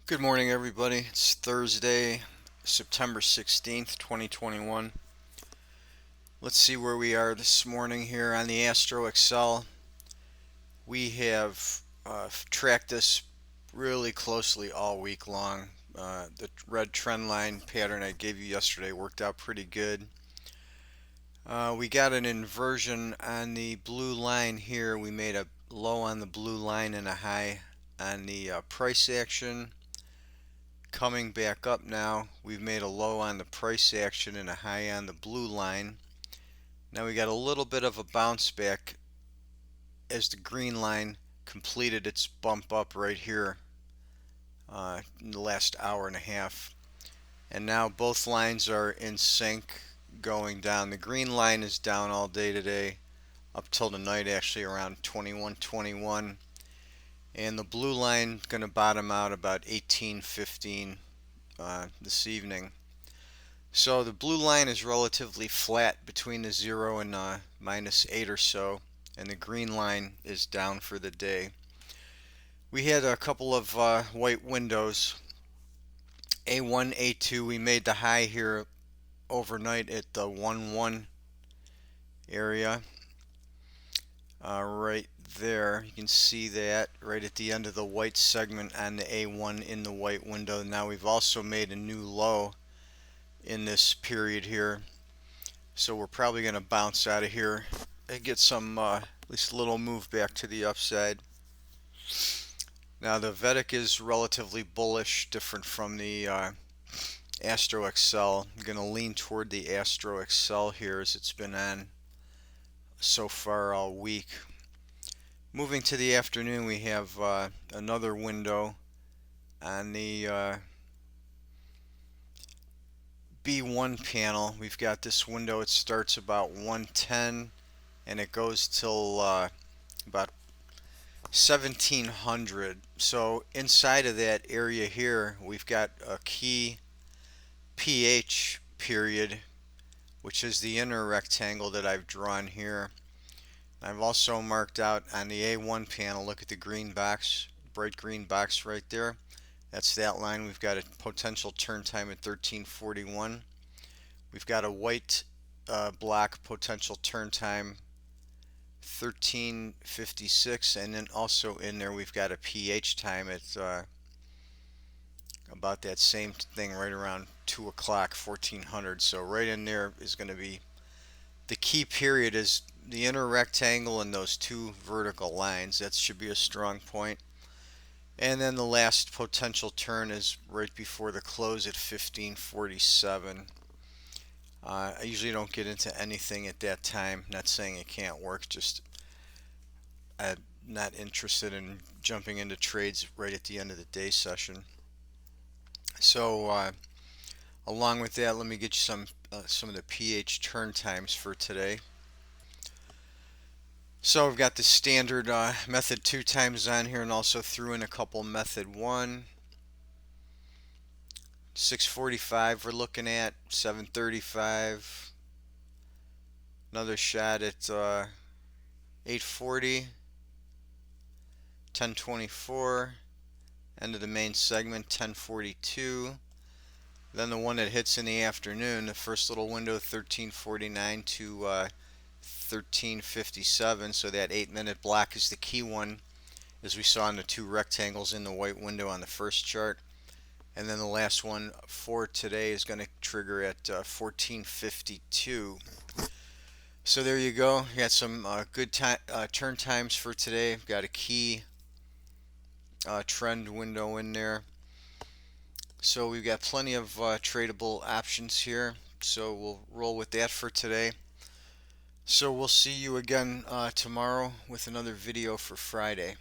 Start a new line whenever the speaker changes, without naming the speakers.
Good morning, everybody. It's Thursday, September 16th, 2021. Let's see where we are this morning here on the Astro Excel. We have tracked this really closely all week long. The red trend line pattern I gave you yesterday worked out pretty good. We got an inversion on the blue line here. We made a low on the blue line and a high on the price action. Coming back up now, we've made a low on the price action and a high on the blue line. Now we got a little bit of a bounce back as the green line completed its bump up right here in the last hour and a half. And now both lines are in sync going down. The green line is down all day today, up till tonight actually around 21:21. And the blue line going to bottom out about 18:15 this evening. So the blue line is relatively flat between the 0 and -8 or so, and the green line is down for the day. We had a couple of white windows. A1, A2, we made the high here overnight at the 1-1 area. Right there, you can see that right at the end of the white segment on the A1 in the white window. Now we've also made a new low in this period here, so we're probably going to bounce out of here and get some at least a little move back to the upside. Now the Vedic is relatively bullish, different from the Astro Excel. I'm going to lean toward the Astro Excel here as it's been on so far all week. Moving to the afternoon, we have another window on the B1 panel. We've got this window. It starts about 110 and it goes till about 1700. So inside of that area here, we've got a key pH period, which is the inner rectangle that I've drawn here. I've also marked out on the A1 panel, look at the green box, bright green box right there. That's that line. We've got a potential turn time at 1341. We've got a white block potential turn time 1356, and then also in there we've got a pH time at about that same thing, right around 2 o'clock, 1400. So right in there is going to be the key period, is the inner rectangle and those two vertical lines. That should be a strong point. And then the last potential turn is right before the close at 1547. I usually don't get into anything at that time. Not saying it can't work, just I'm not interested in jumping into trades right at the end of the day session. So along with that, let me get you some of the pH turn times for today. So I've got the standard method 2 times on here, and also threw in a couple method 1. 645 we're looking at, 735, another shot at 840, 1024, end of the main segment 1042. Then the one that hits in the afternoon, the first little window 1349 to 1357, so that 8-minute block is the key one, as we saw in the two rectangles in the white window on the first chart. And then the last one for today is going to trigger at 1452. So there you go. We got some good turn times for today. We've got a key trend window in there. So we've got plenty of tradable options here. So we'll roll with that for today. So we'll see you again tomorrow with another video for Friday.